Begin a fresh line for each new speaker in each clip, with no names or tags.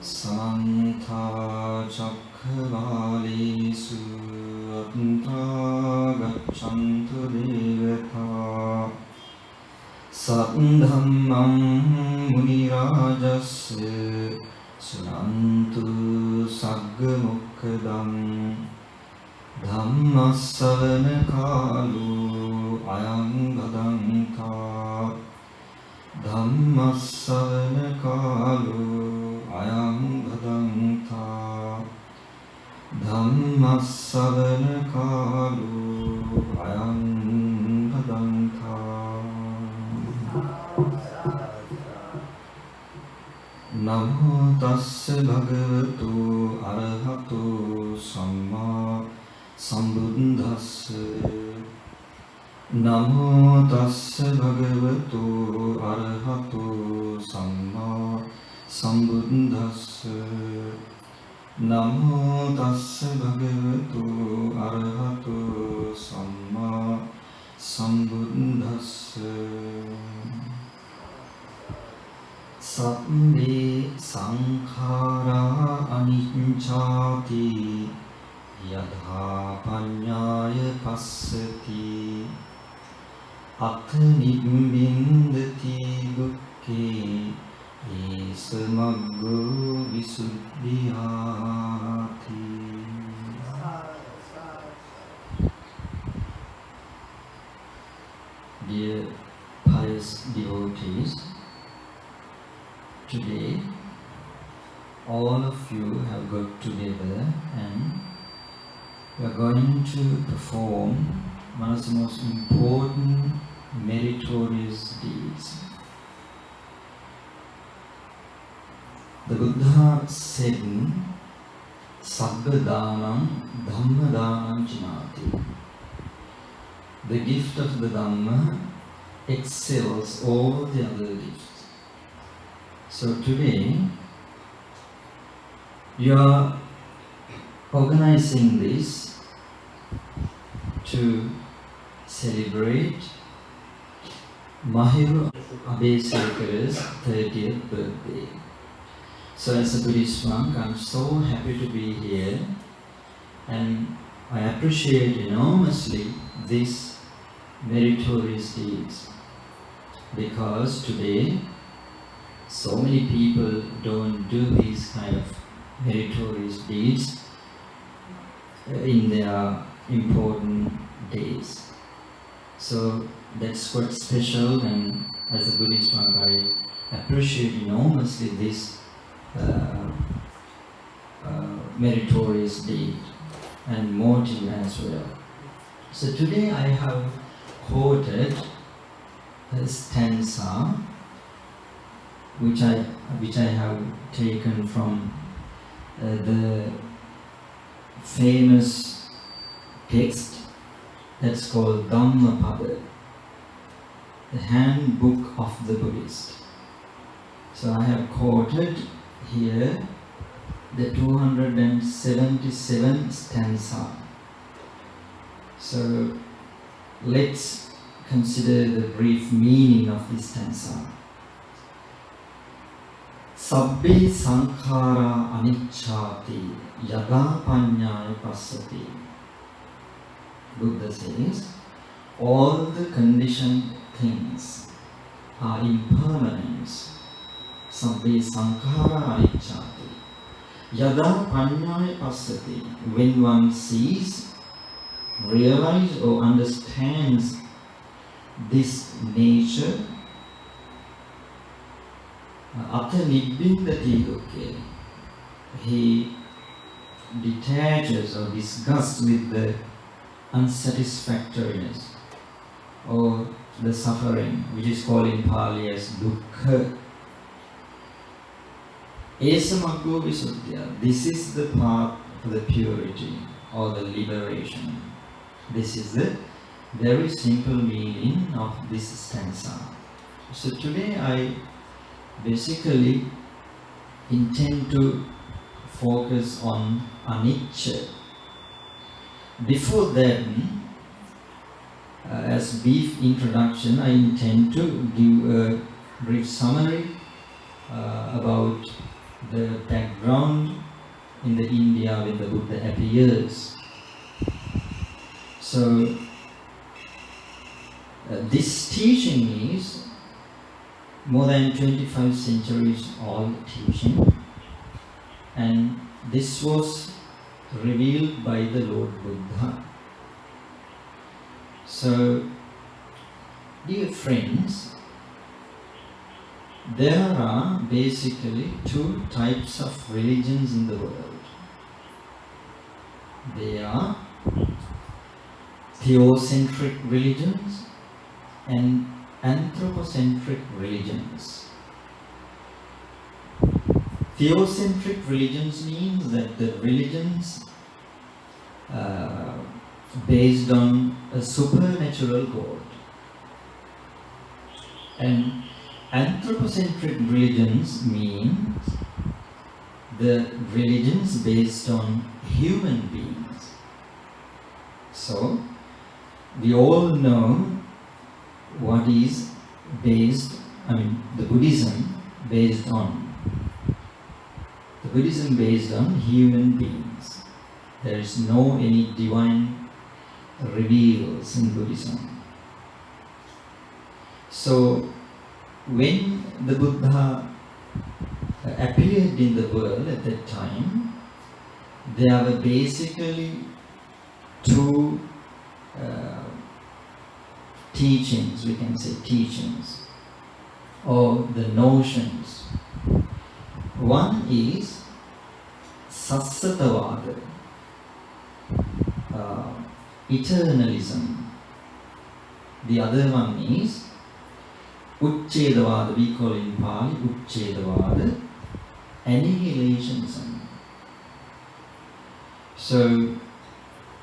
Samantha Chakravalesu Atra Gachantu Devata Saddhammam Munirajasya Sunantu Sagga Mukkadam Dhammasavana Kalu Ayam Bhadanta Dhammasavana Kalu Ayam Bhadanta Dhammasavana Kalu Ayam Bhadanta Namo Tassa Bhagavato Arahato Samma Sambuddhassa Namo Tassa Bhagavato Arahato Samma Sambuddhassa Namo Tassa Bhagavato Arahato Samma Sambuddhassa Sabbe Sankhara Anicchati Yadha Panyaya Passati Atta Nibbindati Dukke Esamaggo Visuddhiyati. Dear pious devotees, today all of you have got together and we are going to perform one of the most important meritorious deeds. The Buddha said, Sabba Dhanam Dhamma Dhanam Chinati. The gift of the Dhamma excels all the other gifts. So today, you are organizing this to celebrate Mahiru Abhesekara's 30th birthday. So as a Buddhist monk, I'm so happy to be here and I appreciate enormously this meritorious deeds because today so many people don't do these kind of meritorious deeds in their important days. So that's quite special, and as a Buddhist monk I appreciate enormously this meritorious deed and motive as well. So today I have quoted a stanza which I have taken from the famous text that's called Dhammapada, the handbook of the Buddhist. So I have quoted here the 277 stanza. So let's consider the brief meaning of this stanza. Sabbe sankhara anicchati yada panyaya passati. Buddha says, all the conditioned things are impermanence. Sabbe sankhara anicchati yada panyaya passati. When one sees, realizes or understands this nature, Atta Nibbindati Dukke, he detaches or disgusts with the unsatisfactoriness or the suffering, which is called in Pali as dukkha. Esamaggo Visuddhya, this is the path to the purity or the liberation. This is the very simple meaning of this stanza. So today I basically intend to focus on anicca. Before that, as brief introduction, I intend to give a brief summary about the background in the India when the Buddha appears. So this teaching is more than 25 centuries old teaching, and this was revealed by the Lord Buddha. So, dear friends, there are basically two types of religions in the world. They are theocentric religions and anthropocentric religions. Theocentric religions means that the religions based on a supernatural God. And anthropocentric religions means the religions based on human beings. So, we all know what is based, the Buddhism based on. The Buddhism based on human beings. There is no any divine reveals in Buddhism. So, when the Buddha appeared in the world at that time, there were basically two teachings, we can say teachings, or the notions. One is Sassatavada, eternalism. The other one is Uchchedavada, we call in Pali Uchchedavada, annihilationism. So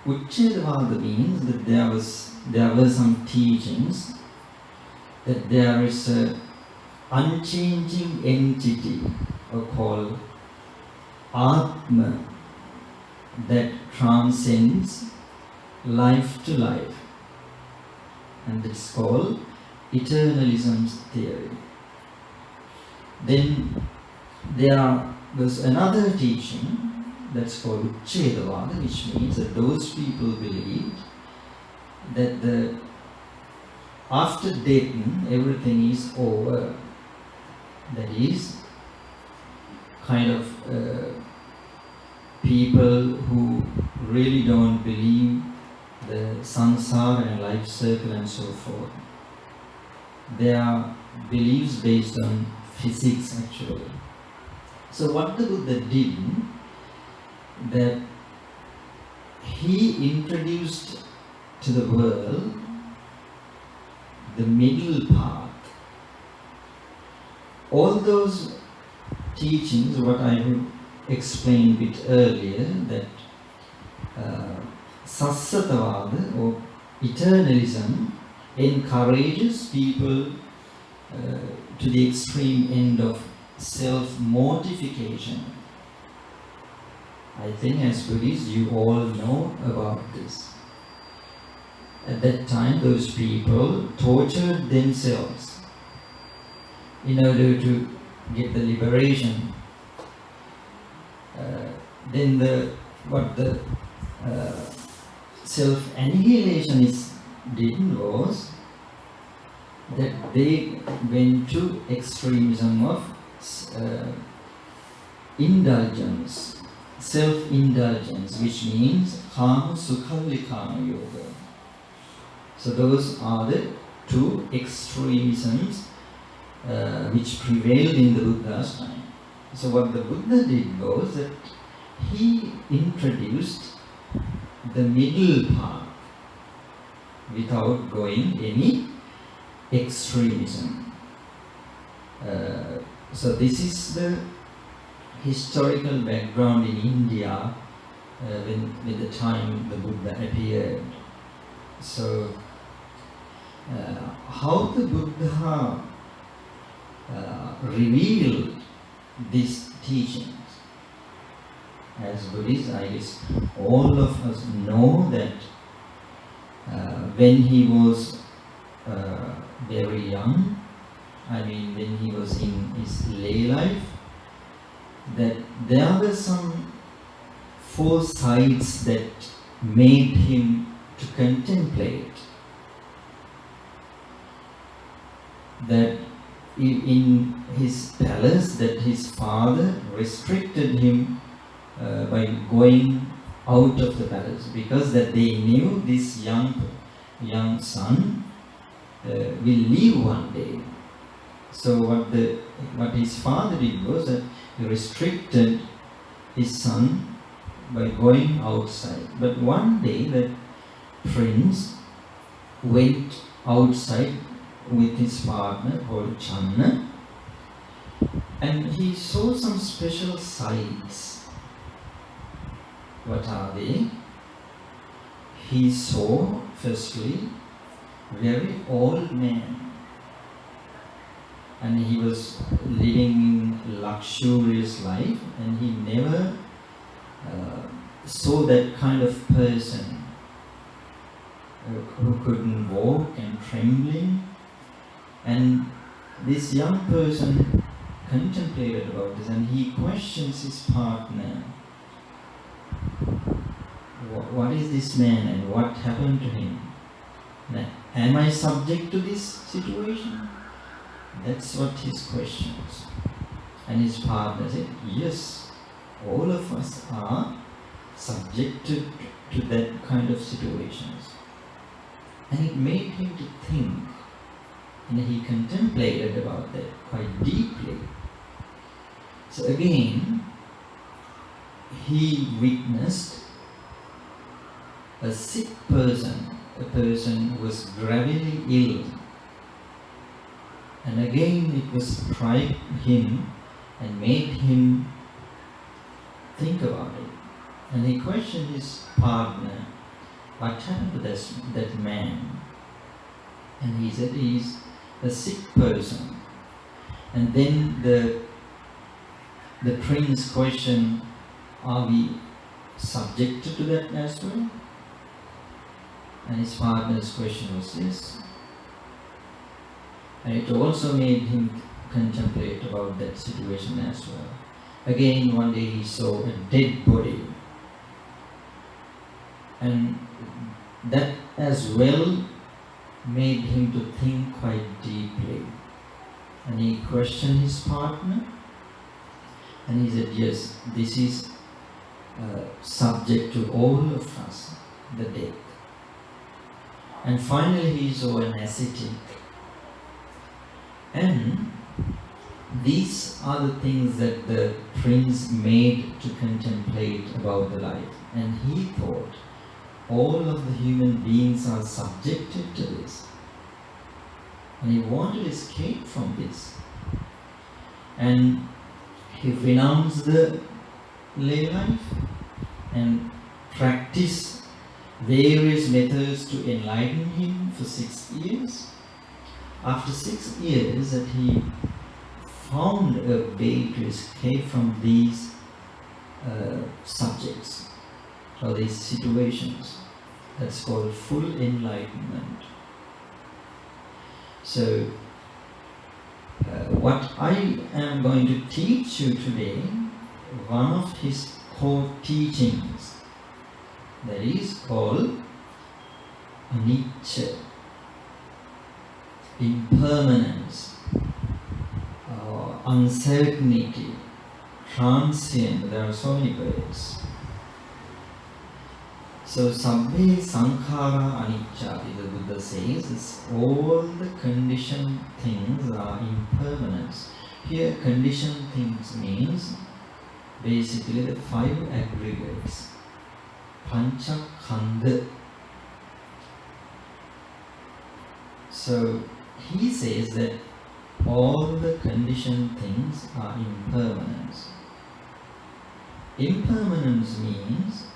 Uchchedavada means that there were some teachings that there is a unchanging entity called Atma that transcends life to life, and it's called eternalism's theory. Then there's another teaching that's called Uchchedavada, which means that those people believe that after death everything is over. That is kind of people who really don't believe the samsara and life circle and so forth. They are beliefs based on physics actually. So what the Buddha did, that he introduced to the world the middle path. All those teachings, what I have explained a bit earlier, that Sassatavada or eternalism encourages people to the extreme end of self-mortification. I think as Buddhists you all know about this. At that time those people tortured themselves in order to get the liberation. Then what the self-annihilationists did was that they went to extremism of indulgence, self-indulgence, which means kama sukhallikama yoga. So those are the two extremisms which prevailed in the Buddha's time. So what the Buddha did was that he introduced the middle path without going any extremism. So this is the historical background in India when the time the Buddha appeared. So how the Buddha revealed these teachings? As Buddhists, I guess all of us know that when he was very young, when he was in his lay life, that there were some four sides that made him to contemplate that in his palace, that his father restricted him by going out of the palace, because that they knew this young son will leave one day. So what his father did was that he restricted his son by going outside. But one day the prince went outside with his partner called Channa, and he saw some special sights. What are they? He saw, firstly, very old man, and he was living luxurious life, and he never saw that kind of person who couldn't walk and trembling. And this young person contemplated about this, and he questions his partner, what is this man and what happened to him? Am I subject to this situation? That's what his questions. And his partner said, yes, all of us are subjected to that kind of situations. And it made him to think, and he contemplated about that quite deeply. So again, he witnessed a sick person, a person who was gravely ill. And again it was struck him and made him think about it. And he questioned his partner, what happened to that man? And he said, he's a sick person. And then the prince questioned, are we subjected to that as well? And his partner's question was yes. And it also made him contemplate about that situation as well. Again, one day he saw a dead body. And that as well made him to think quite deeply. And he questioned his partner. And he said, yes, this is subject to all of us, the death. And finally he saw an ascetic. And these are the things that the prince made to contemplate about the life. And he thought, all of the human beings are subjected to this. And he wanted to escape from this. And he renounced the lay life and practiced various methods to enlighten him for 6 years. After 6 years, that he found a way to escape from these subjects or these situations. That's called full enlightenment. So, what I am going to teach you today, one of his core teachings, that is called anicca, impermanence, uncertainty, transient. There are so many words. So, sabbe sankhara anicca, the Buddha says, is all the conditioned things are impermanence. Here, conditioned things means basically the 5 aggregates. Pancha Khanda. So, he says that all the conditioned things are impermanence. Impermanence means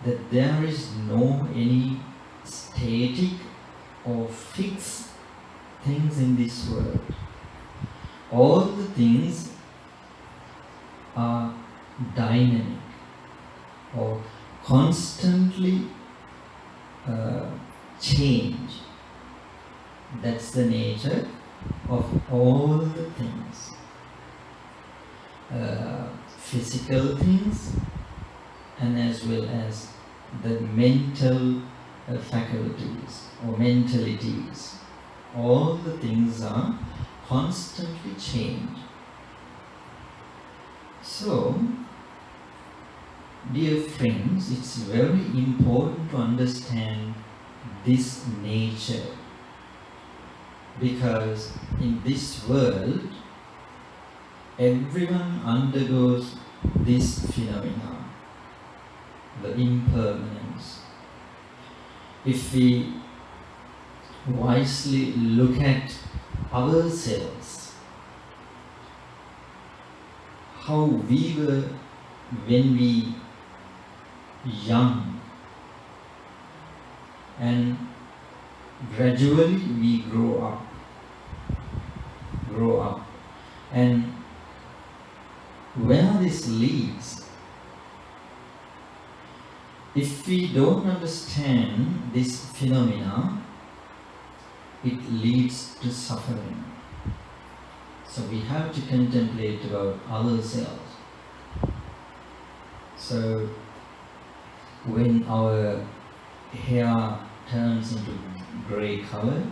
that there is no any static or fixed things in this world. All the things are dynamic or constantly change. That's the nature of all the things. physical things and as well as the mental faculties or mentalities. All the things are constantly changed. So, dear friends, it's very important to understand this nature, because in this world everyone undergoes this phenomena, the impermanence. If we wisely look at ourselves, how we were when we young, and gradually we grow up, and where this leads, if we don't understand this phenomena, it leads to suffering. So we have to contemplate about ourselves. So when our hair turns into grey color,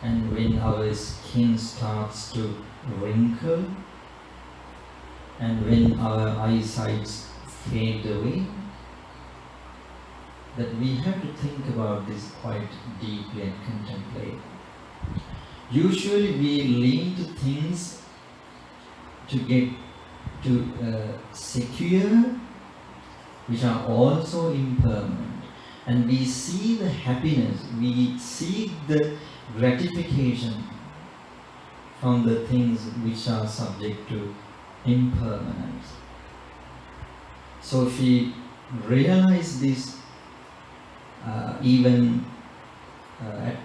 and when our skin starts to wrinkle, and when our eyesight fade away, that we have to think about this quite deeply and contemplate. Usually we lean to things to get to secure, which are also impermanent. And we see the happiness, we see the gratification from the things which are subject to impermanence. So if we realize this even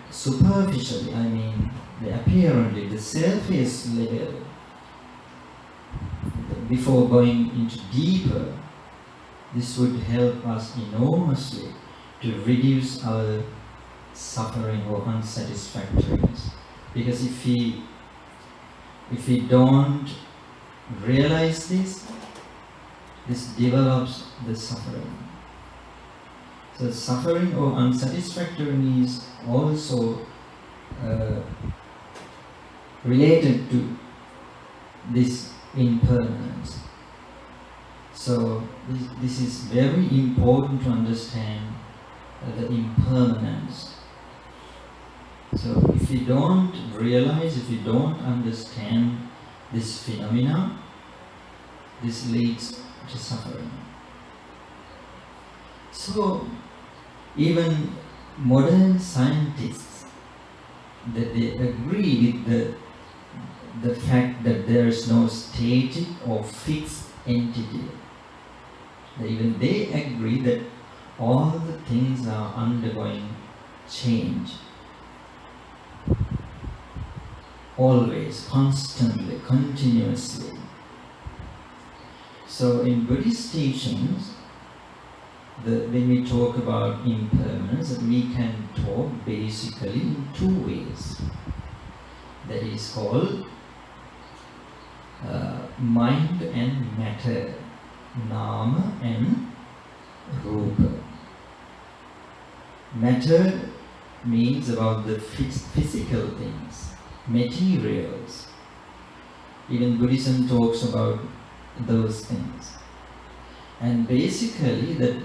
superficially, I mean apparently, the surface level, before going into deeper, this would help us enormously to reduce our suffering or unsatisfactoriness. Because if we don't realize this develops the suffering. So suffering or unsatisfactoriness is also related to this impermanence. So this is very important to understand the impermanence. So if we don't realize, if we don't understand this phenomena, this leads to suffering. So even modern scientists, that they agree with the fact that there is no static or fixed entity. Even they agree that all the things are undergoing change. Always, constantly, continuously. So in Buddhist teachings, when we talk about impermanence, we can talk basically in two ways. That is called mind and matter, nama and rupa. Matter means about the physical things, materials. Even Buddhism talks about those things. And basically that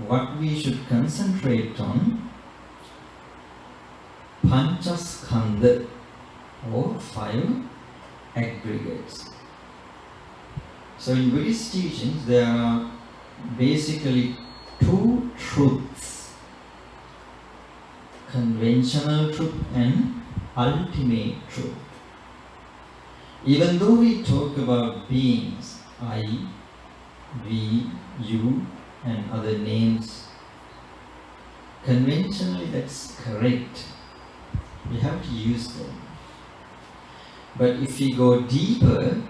what we should concentrate on, panchaskandha, or 5 aggregates. So in Buddhist teachings there are basically 2 truths, conventional truth and ultimate truth. Even though we talk about beings, I, we, you and other names, conventionally that's correct. We have to use them. But if we go deeper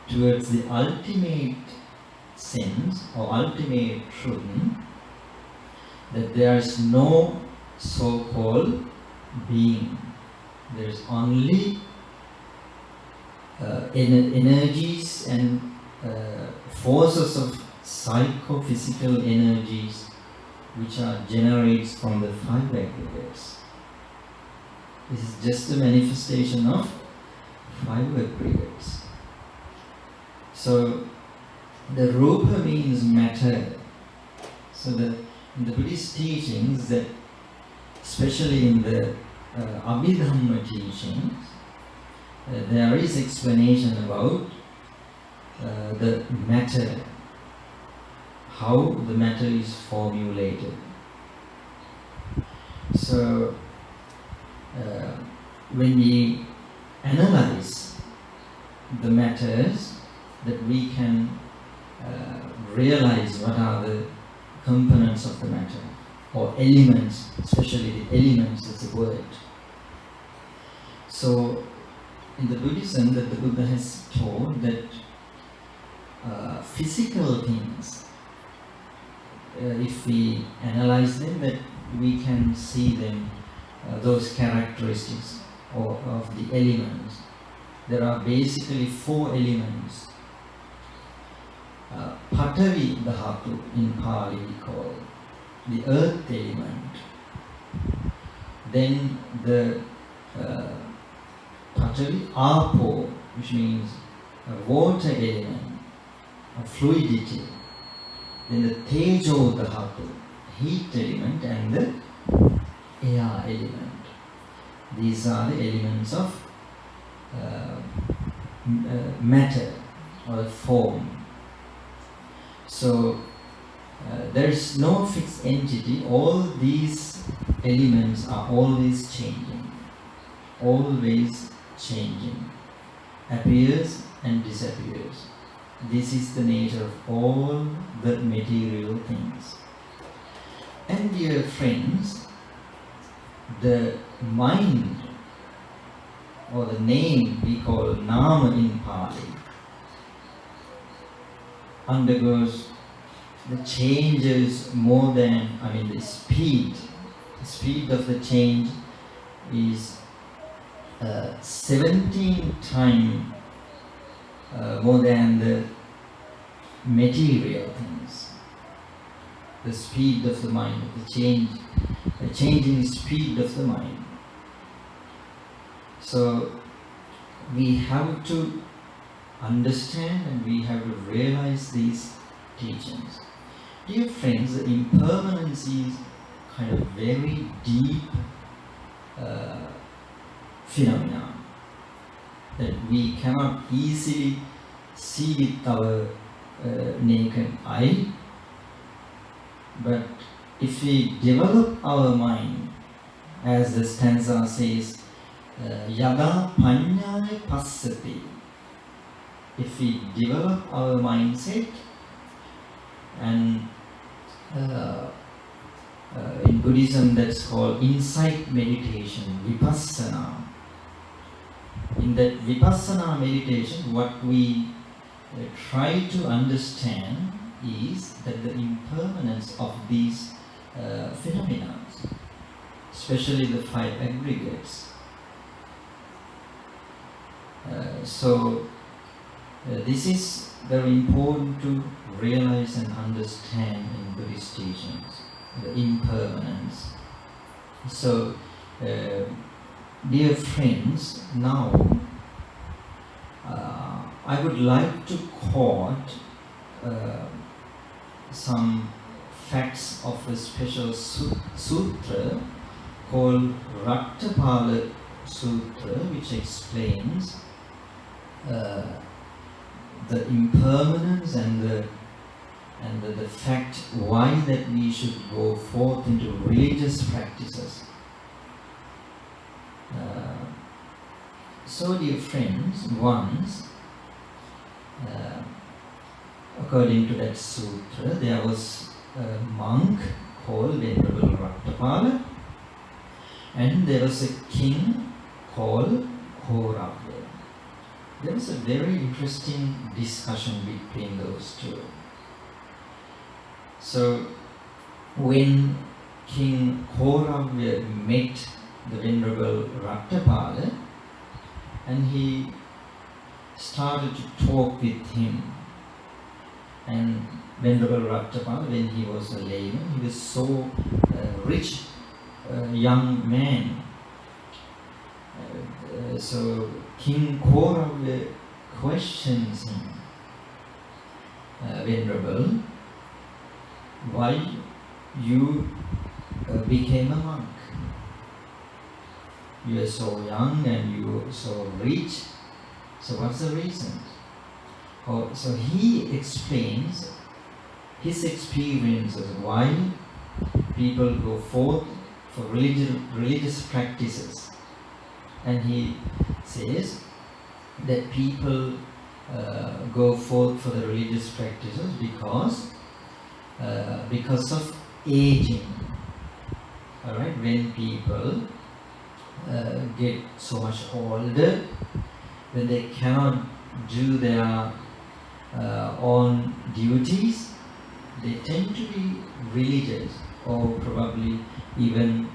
towards the ultimate sense or ultimate truth, that there is no so-called being. There is only energies and forces of psychophysical energies which are generated from the 5 aggregates. This is just a manifestation of 5 aggregates. So the rupa means matter. So in the Buddhist teachings, that especially in the Abhidhamma teachings, there is explanation about the matter, how the matter is formulated. So when we analyze the matters, that we can realize what are the components of the matter, or elements, especially the elements is the word. So in the Buddhism, that the Buddha has taught that physical things, if we analyze them, that we can see them, those characteristics of the elements. There are basically 4 elements. Patavi dhatu in Pali we call the earth element. Then the Patavi apo, which means a water element, a fluidity. Then the Tejo dhatu, heat element, and the air element. These are the elements of matter or form. So there is no fixed entity. All these elements are always changing, appears and disappears. This is the nature of all the material things. And dear friends, the mind, or the name we call nama in Pali, undergoes the changes more than, the speed of the change is 17 times more than the material things. The speed of the mind, the changing speed of the mind. So we have to understand and we have to realize these teachings. Dear friends, the impermanence is kind of very deep phenomenon that we cannot easily see with our naked eye. But if we develop our mind, as the stanza says, yada panyaya passati, if we develop our mindset, and in Buddhism that's called insight meditation, vipassana. In that vipassana meditation, what we try to understand is that the impermanence of these phenomena, especially the 5 aggregates. So this is very important to realize and understand in Buddhist teachings, the impermanence. So, dear friends, now I would like to quote some facts of a special sutra called Rattapala Sutra, which explains the impermanence and the fact why that we should go forth into religious practices. So dear friends, once, according to that sutra, there was a monk called Venerable Rattapala, and there was a king called Thero. There was a very interesting discussion between those two. So when King Thero met the Venerable Rattapala, and he started to talk with him. And Venerable Rattapala, when he was a layman, he was so rich young man. So King Korawa questions him, Venerable, why you became a monk? You are so young and you are so rich, so what's the reason? So he explains his experiences, why people go forth for religious practices. And he says that people go forth for the religious practices because of aging. Alright, when people get so much older, when they cannot do their own duties, they tend to be religious, or probably even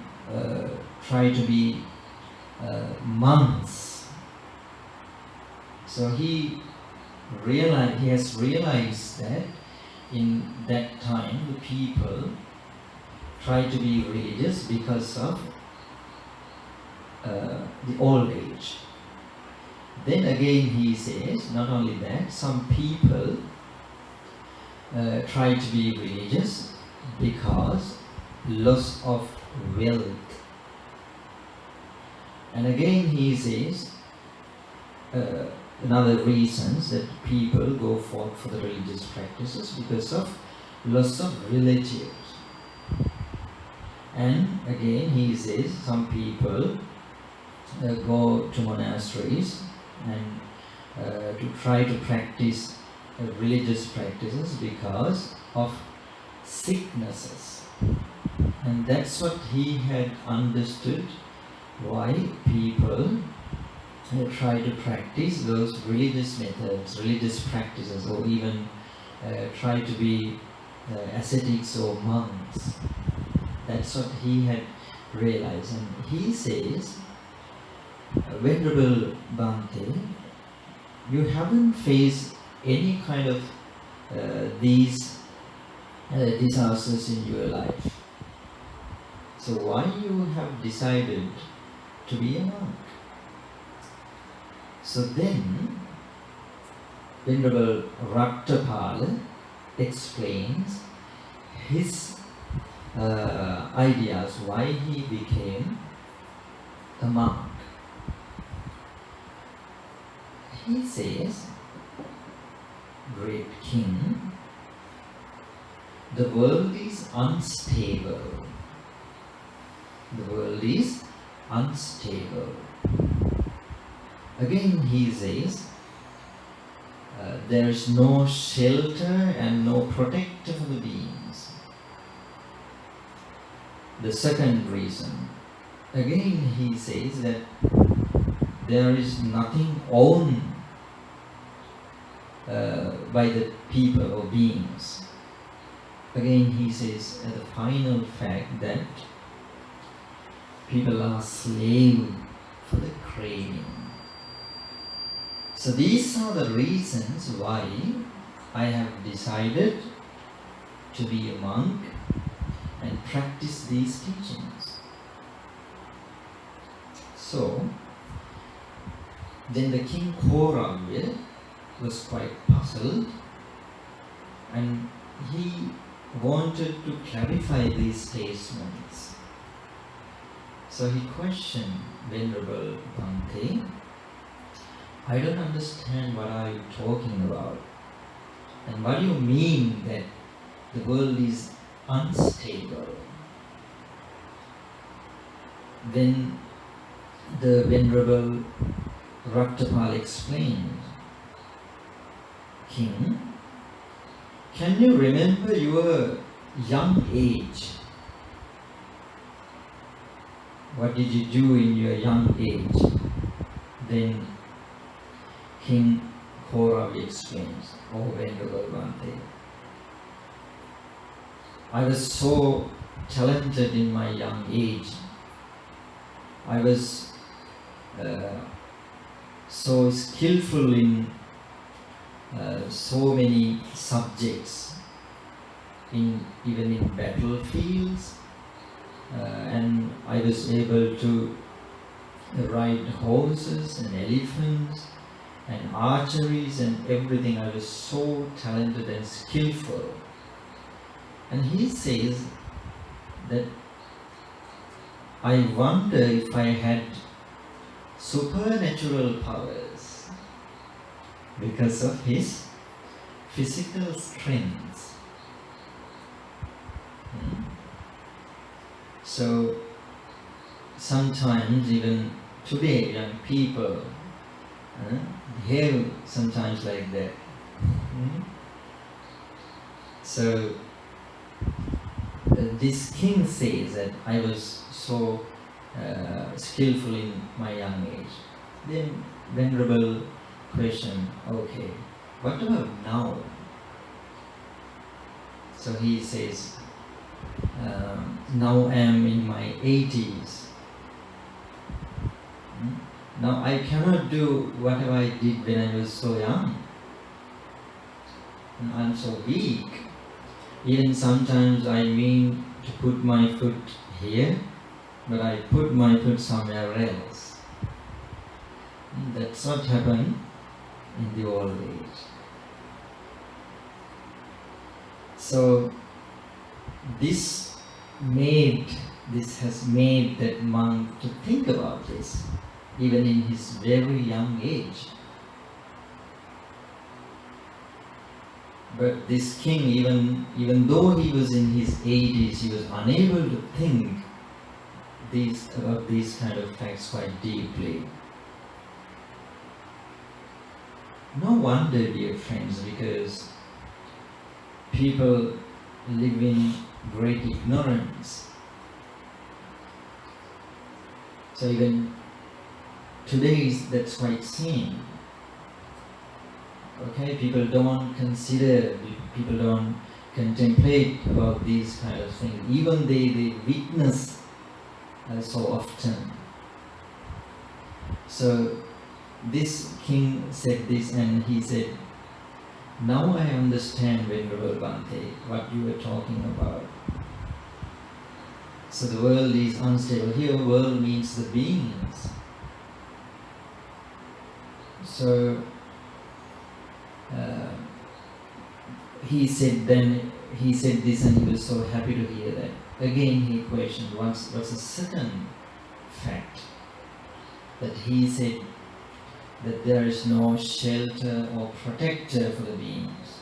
try to be monks. So he has realized that in that time the people try to be religious because of the old age. Then again he says, not only that, some people try to be religious because loss of wealth. And again he says another reasons that people go forth for the religious practices because of loss of relatives. And again he says some people go to monasteries and to try to practice religious practices because of sicknesses. And that's what he had understood, why people try to practice those religious methods, religious practices, or even try to be ascetics or monks. That's what he had realized. And he says, Venerable Bhante, you haven't faced any kind of these disasters in your life. So why you have decided to be a monk? So then Venerable Rattapala explains his ideas, why he became a monk. He says, Great King, the world is unstable. The world is unstable. Again he says, there is no shelter and no protector for the beings. The second reason, again he says that there is nothing owned by the people or beings. Again he says the final fact that people are slaves for the craving. So these are the reasons why I have decided to be a monk and practice these teachings. So then the King Korawa was quite puzzled, and he wanted to clarify these statements. So he questioned Venerable Bhante, I don't understand what are you talking about, and what do you mean that the world is unstable? Then the Venerable Rattapala explained, King, can you remember your young age? What did you do in your young age? Then King Korawa explains, O Venerable Bhante, I was so talented in my young age. I was so skillful in so many subjects, even in battlefields, and I was able to ride horses and elephants and archeries and everything. I was so talented and skillful. And he says that I wonder if I had supernatural powers because of his physical strength. So sometimes even today young people behave sometimes like that. So this king says that I was so skillful in my young age. Then Venerable question, okay, what about now? So he says, now I am in my 80s. Now I cannot do whatever I did when I was so young. I am so weak. Even sometimes I mean to put my foot here, but I put my foot somewhere else. That's what happened in the old age. So this has made that monk to think about this, even in his very young age. But this king, even though he was in his 80s, he was unable to think about these kind of facts quite deeply. No wonder, dear friends, because people live in great ignorance. So even today that's quite seen. Okay, people don't consider, people don't contemplate about these kind of things. Even they witness so often. So this king said this, and he said, now I understand, Venerable Bhante, what you were talking about. So the world is unstable. Here world means the beings. So he said this, and he was so happy to hear that. Again he questioned what's the second fact. That he said that there is no shelter or protector for the beings.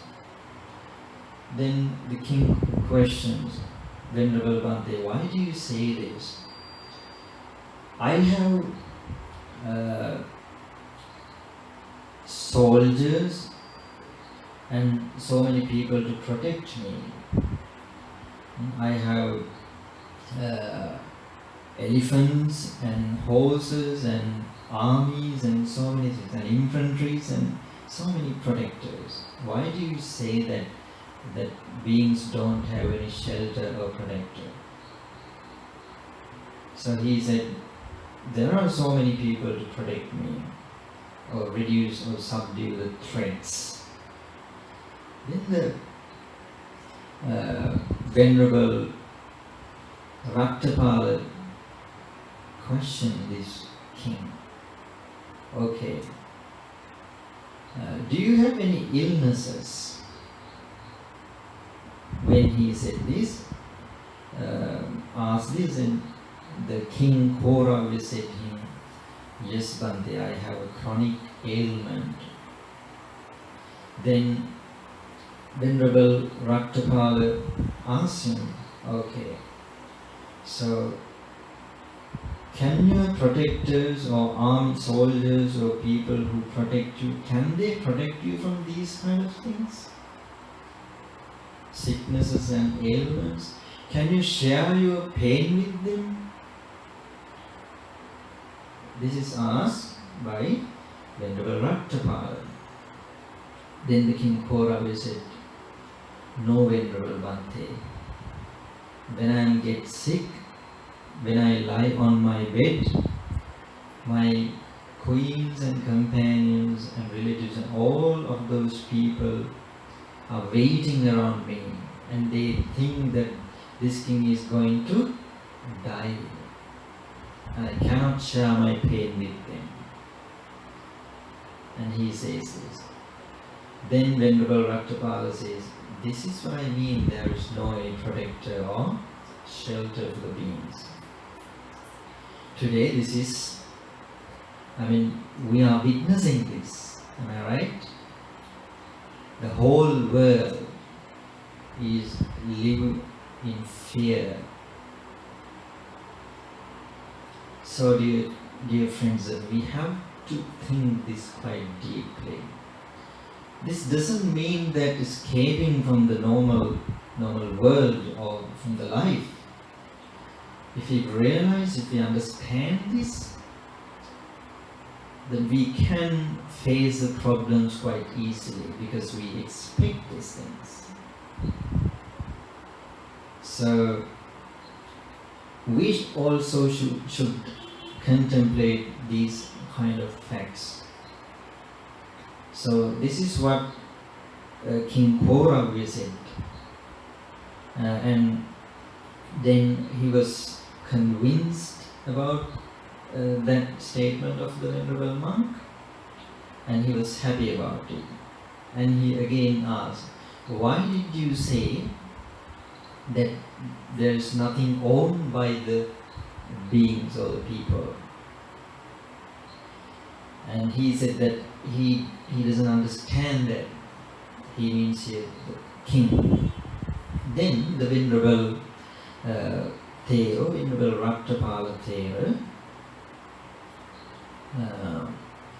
Then the king questions, Venerable Bhante, why do you say this? I have soldiers and so many people to protect me. I have elephants and horses and armies and so many things, and infantries and so many protectors. Why do you say that beings don't have any shelter or protector? So he said, there are so many people to protect me, or reduce or subdue the threats. Then the Venerable Rattapala questioned this king. Okay, do you have any illnesses? When he said this, asked this, and the king Thero said to him, yes, Bhante, I have a chronic ailment. Then Venerable Rattapala asked him, okay, so can your protectors or armed soldiers or people who protect you, can they protect you from these kind of things? Sicknesses and ailments? Can you share your pain with them? This is asked by Venerable Rattapala. Then the king Thero said, no, Venerable Bhante. When I get sick, when I lie on my bed, my queens and companions and relatives and all of those people are waiting around me, and they think that this king is going to die, and I cannot share my pain with them. And he says this. Then Venerable Rattapala says, this is what I mean, there is no any protector or shelter for the beings. Today this is, we are witnessing this, am I right? The whole world is living in fear. So dear friends, we have to think this quite deeply. This doesn't mean that escaping from the normal world or from the life. If we realize, if we understand this, then we can face the problems quite easily because we expect these things. So we also should contemplate these kind of facts. So this is what King Korav said, and then he was convinced about that statement of the Venerable monk, and he was happy about it. And he again asked, why did you say that there is nothing owned by the beings or the people? And he said that he doesn't understand that. He means here the king. Then the Venerable Thero, Venerable Rattapala Thero,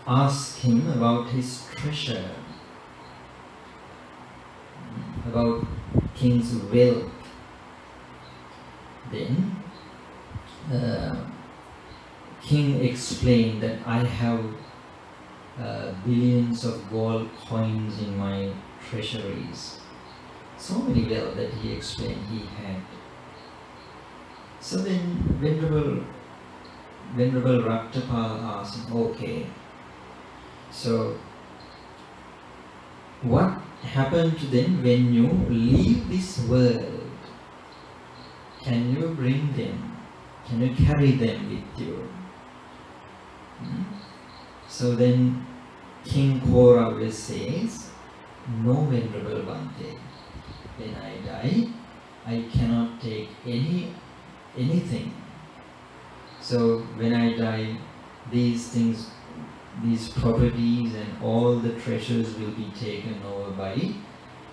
asked him about his treasure, about king's wealth. Then king explained that I have billions of gold coins in my treasuries. So many wealth that he explained he had. So then Venerable Rattapala asked him, okay, so what happened to them when you leave this world? Can you bring them? Can you carry them with you? So then King Korav says, no, Venerable Bhante, when I die, I cannot take anything. So when I die, these things, these properties and all the treasures will be taken over by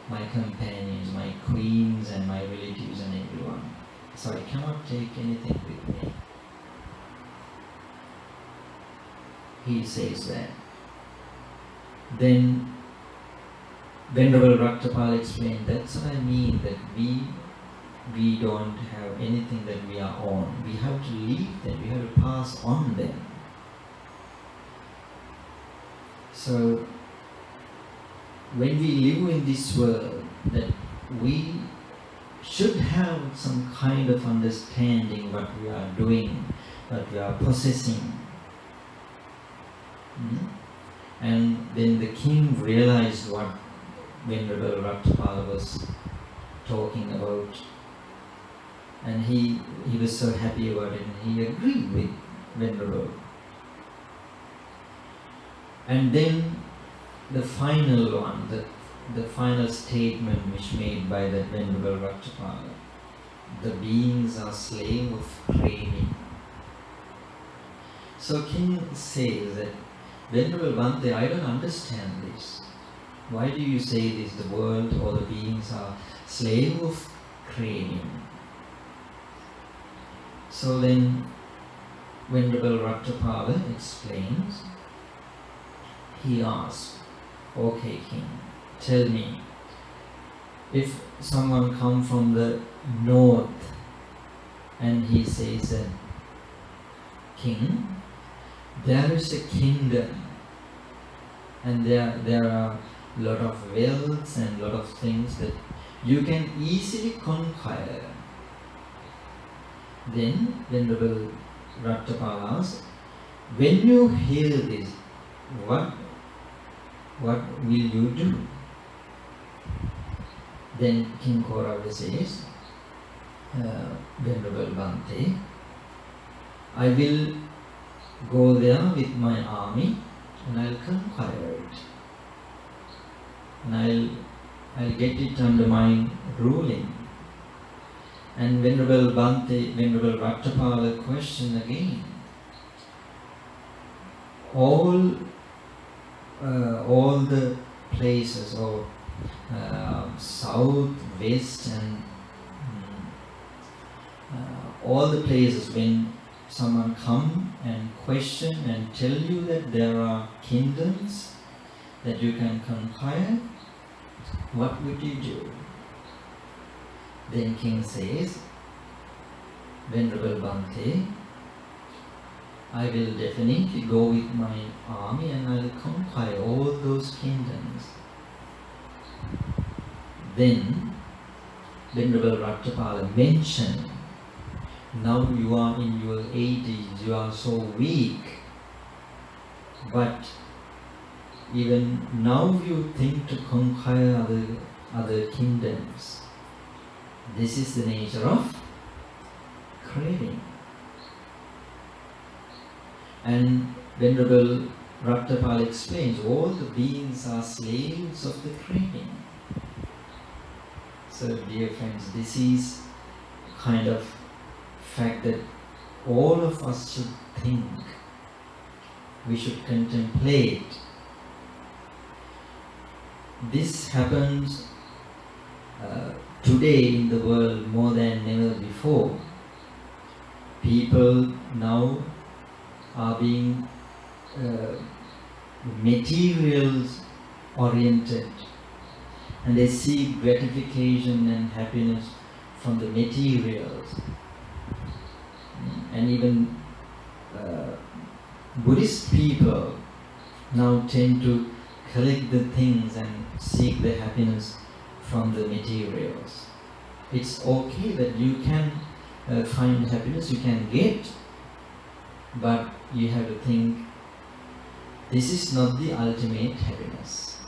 my companions, my queens and my relatives and everyone. So I cannot take anything with me. He says that. Then Venerable Rattapala explained, that's what I mean, that we don't have anything that we are on. We have to leave them, we have to pass on them. So when we live in this world, that we should have some kind of understanding what we are doing, what we are possessing. And then the king realized what Venerable Rattapala was talking about, and he was so happy about it, and he agreed with Venerable. And then the final one, the final statement which made by the Venerable Rattapala, the beings are slave of craving. So king says that, Venerable Bhante, I don't understand this. Why do you say this? The world or the beings are slave of craving. So then Venerable Rattapala explains. He asks, okay king, tell me, if someone comes from the north and he says that, king, there is a kingdom and there are a lot of wealth and a lot of things that you can easily conquer. Then Venerable Rattapala asks, when you hear this, what will you do? Then King Kaurava says, Venerable Bhante, I will go there with my army and I'll conquer it. And I'll get it under my ruling. And Venerable Rattapala question again. All the places or south, west and all the places when someone come and question and tell you that there are kingdoms that you can conquer, what would you do? Then King says, Venerable Bhante, I will definitely go with my army and I will conquer all those kingdoms. Then Venerable Rattapala mentioned, now you are in your 80s, you are so weak, but even now you think to conquer other kingdoms. This is the nature of craving. And Venerable Rattapala explains, all the beings are slaves of the craving. So dear friends, this is kind of fact that all of us should think, we should contemplate. This happens today in the world more than ever before. People now are being materials oriented, and they seek gratification and happiness from the materials. And even Buddhist people now tend to collect the things and seek the happiness from the materials. It's okay that you can find happiness, you can get, but you have to think, this is not the ultimate happiness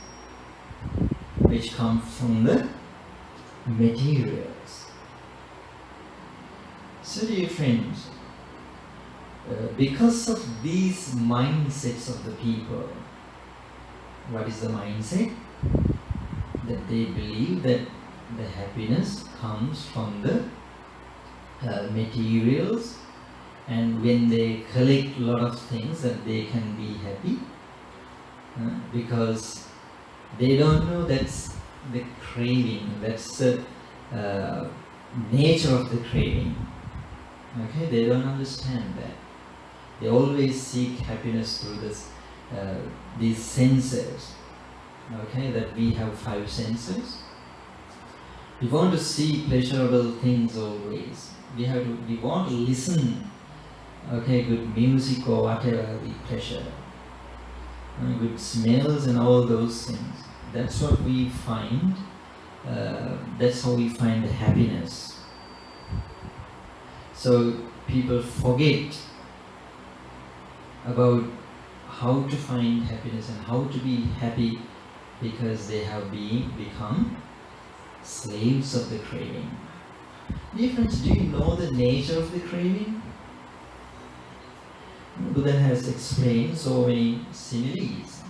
which comes from the materials. So dear friends, because of these mindsets of the people, what is the mindset? That they believe that the happiness comes from the materials, and when they collect a lot of things that they can be happy, because they don't know that's the craving, that's the nature of the craving. Okay, they don't understand that. They always seek happiness through this, these senses. Okay, that we have 5 senses. We want to see pleasurable things always. We want to listen, okay, good music or whatever, the pleasure, good smells and all those things. That's what we find. That's how we find the happiness. So people forget about how to find happiness and how to be happy, because they have become slaves of the craving. Dear friends, do you know the nature of the craving? Buddha has explained so many similes.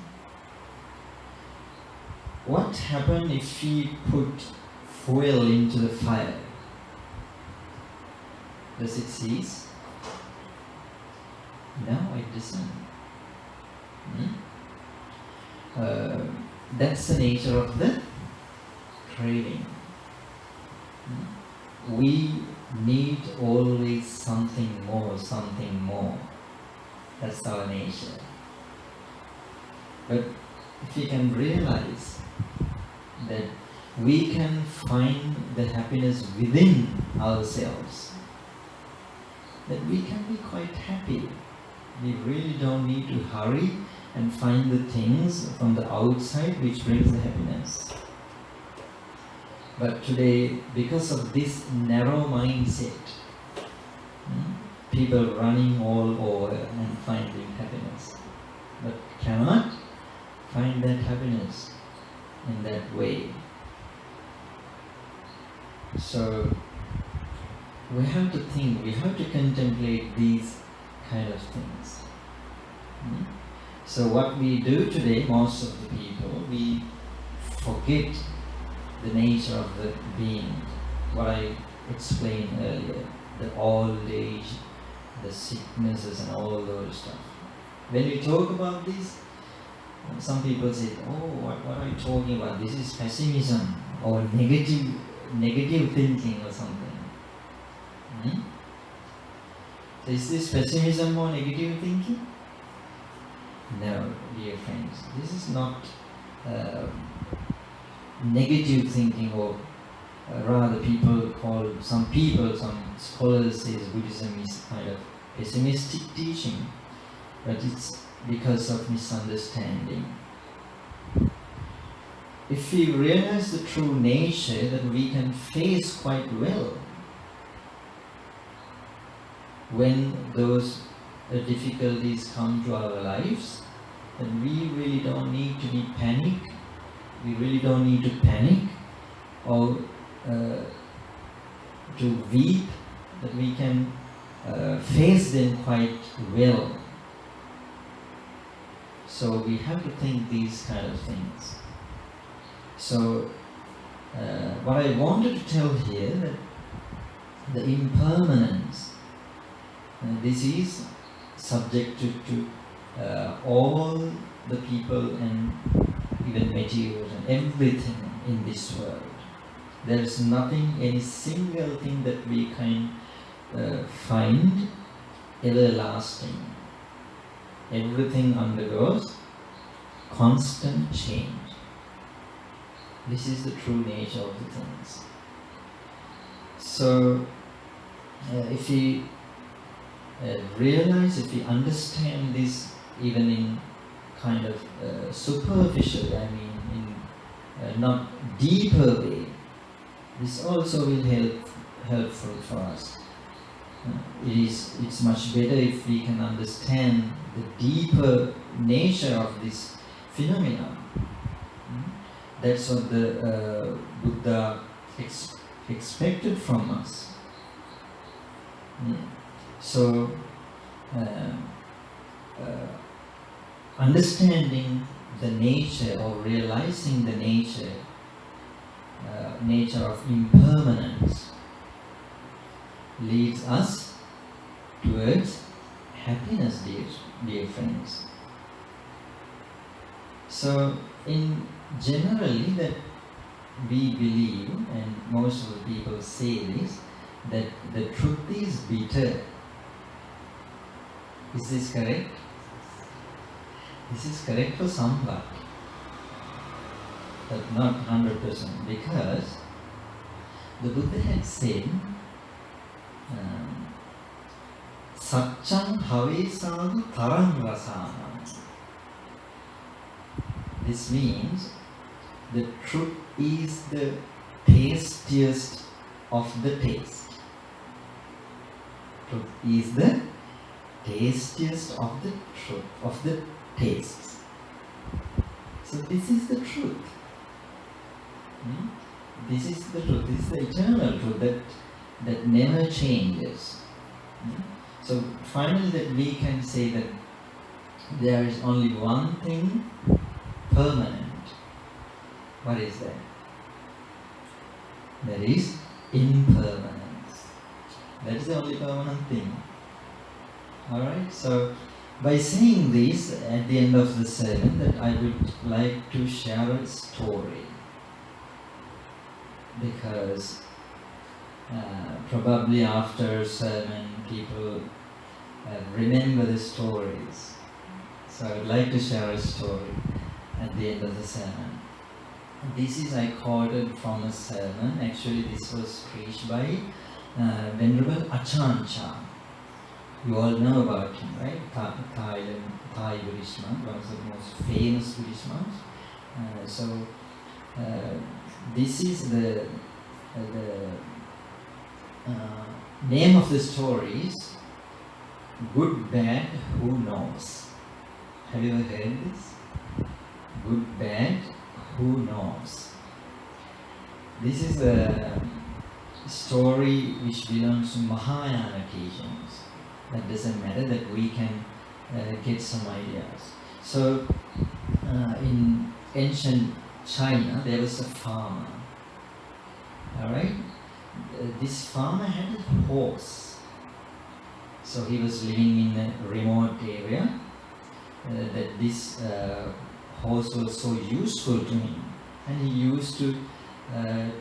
What happens if we put fuel into the fire? Does it cease? No, it doesn't. That's the nature of the craving. We need always something more, something more. That's our nature. But if we can realize that we can find the happiness within ourselves, that we can be quite happy. We really don't need to hurry and find the things from the outside which brings the happiness. But today, because of this narrow mindset, people running all over and finding happiness, but cannot find that happiness in that way. So we have to think, we have to contemplate these kind of things. So what we do today, most of the people, we forget the nature of the being. What I explained earlier, the old age, the sicknesses and all those stuff. When we talk about this, some people say, oh, what are you talking about? This is pessimism or negative thinking or something. So is this pessimism or negative thinking? No, dear friends, this is not negative thinking, or rather some scholars say Buddhism is kind of pessimistic teaching, but it's because of misunderstanding. If we realize the true nature, then we can face quite well when those difficulties come to our lives, then we really don't need to be panic. We really don't need to panic or to weep, that we can face them quite well. So we have to think these kind of things. So what I wanted to tell here, that the impermanence, this is subjected to all the people and even materials and everything in this world. There is nothing, any single thing that we can find everlasting. Everything undergoes constant change. This is the true nature of the things. So if we realize, if we understand this even in kind of superficial, I mean in not deeper way, this also will helpful for us. It's much better if we can understand the deeper nature of this phenomenon. That's what the Buddha expected from us. So understanding the nature, or realizing the nature of impermanence, leads us towards happiness, dear friends. So in generally that we believe, and most of the people say this, that the truth is bitter. Is this correct? This is correct for somewhat, but not 100%, because the Buddha had said, Satchang have sadhu tarang rasanam. This means the truth is the tastiest of the taste. Truth is the tastiest of the truth, of the tastes. So this is the truth. This is the truth. This is the eternal truth that never changes. So finally, that we can say that there is only one thing permanent. What is that? That is impermanence. That is the only permanent thing. Alright, so by saying this at the end of the sermon, that I would like to share a story, because probably after sermon people remember the stories. So I would like to share a story at the end of the sermon. This is, I quoted from a sermon. Actually this was preached by Venerable Achancha. You all know about him, right? Thai Buddhist monk, one of the most famous Buddhist monks. This is the name of the story is good, bad, who knows? Have you ever heard this? Good, bad, who knows? This is a story which belongs to Mahayana teachings. That doesn't matter, that we can get some ideas. So, in ancient China, there was a farmer. Alright? This farmer had a horse. So he was living in a remote area. That this horse was so useful to him. And he used to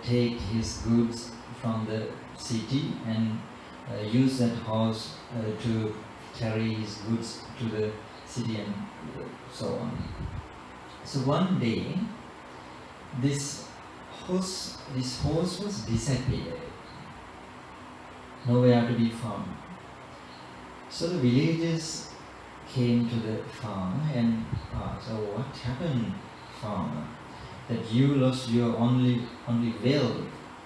take his goods from the city and use that horse to carry his goods to the city and so on. So one day, this horse was disappeared, nowhere to be found. So the villagers came to the farmer and asked, "Oh, what happened, farmer? That you lost your only wealth?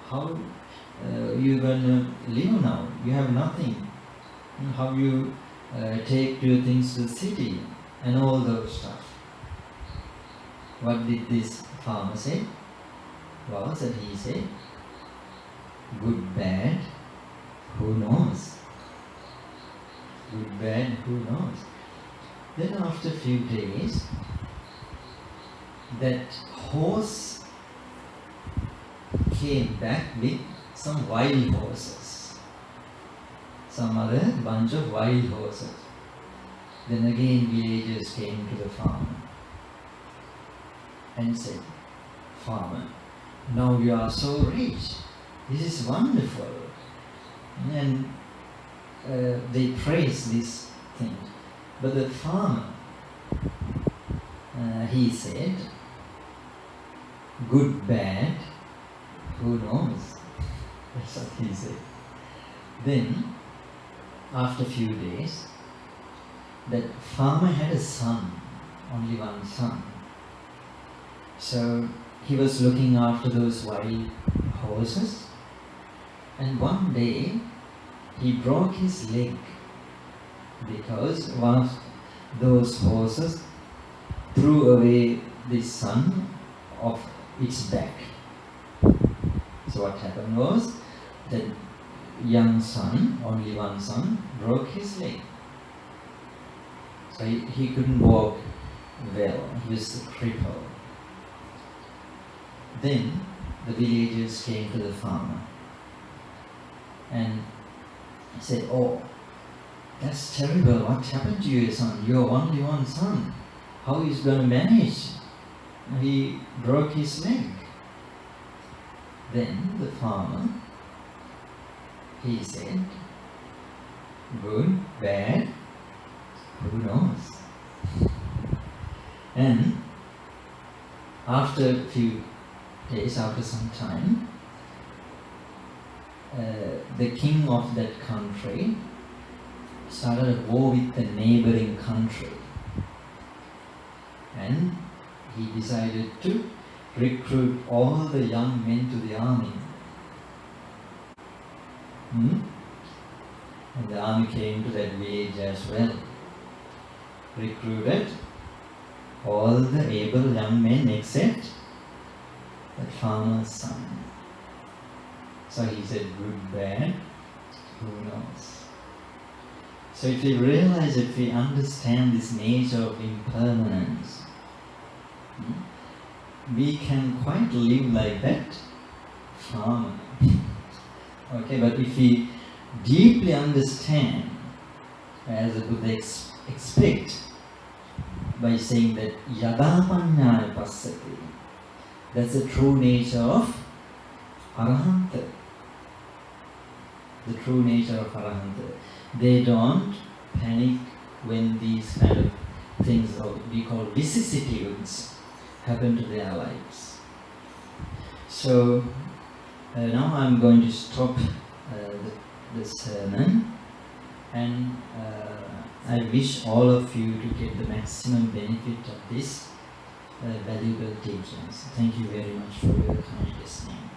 How you gonna live now? You have nothing. How you take your things to the city and all those stuff?" What did this farmer say? Was that he said, "Good, bad, who knows? Good, bad, who knows?" Then after a few days, that horse came back with some wild horses, some other bunch of wild horses. Then again villagers came to the farmer and said, "Farmer, now you are so rich, this is wonderful." And they praised this thing. But the farmer, he said, "Good, bad, who knows?" That's what he said. Then, after a few days, that farmer had a son, only one son. So he was looking after those wild horses, and one day he broke his leg because one of those horses threw away the son of its back. So what happened was that young son, only one son, broke his leg. So he couldn't walk well, he was crippled. Then the villagers came to the farmer and said, "Oh, that's terrible, what happened to your son? You're only one son. How is he going to manage? He broke his leg." Then the farmer, he said, "Good, bad, who knows?" And after a few days, after some time, the king of that country started a war with the neighboring country, and he decided to recruit all the young men to the army. And the army came to that village as well, recruited all the able young men except that farmer's son. So he said, "Good, bad, who knows?" So if we realize, if we understand this nature of impermanence, we can quite live like that farmer. Okay, but if we deeply understand, as the Buddha expect, by saying that Yadapanyaya Passati, that's the true nature of Arahanta. The true nature of Arahanta. They don't panic when these kind of things, or we call vicissitudes, happen to their lives. So now I'm going to stop the sermon, and I wish all of you to get the maximum benefit of this valuable teachings. Thank you very much for your kind listening.